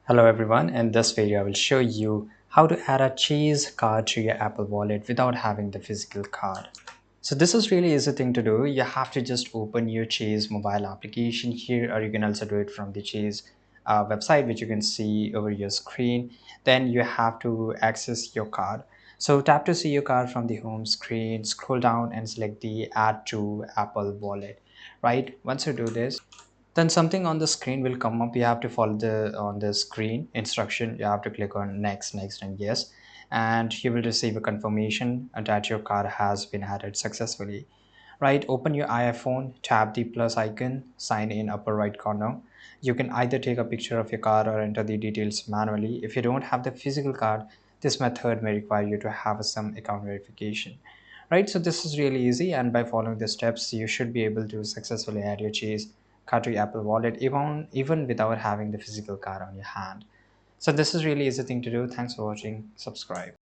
Hello everyone, in this video I will show you how to add a Chase card to your Apple Wallet without having the physical card. So this is really easy thing to do. You have to just open your Chase mobile application here, or you can also do it from the Chase website, which you can see over your screen. Then you have to access your card. So tap to see your card from the home screen, scroll down and select the add to Apple Wallet, right? Once you do this, then something on the screen will come up. You have to follow the on the screen instruction. You have to click on next and yes, and you will receive a confirmation that your card has been added successfully. Right, open your iPhone, tap the plus icon, sign in upper right corner. You can either take a picture of your card or enter the details manually. If you don't have the physical card, this method may require you to have some account verification. Right, so this is really easy, and by following the steps you should be able to successfully add your Chase card to your Apple Wallet even without having the physical card on your hand. So this is really easy thing to do. Thanks for watching. Subscribe.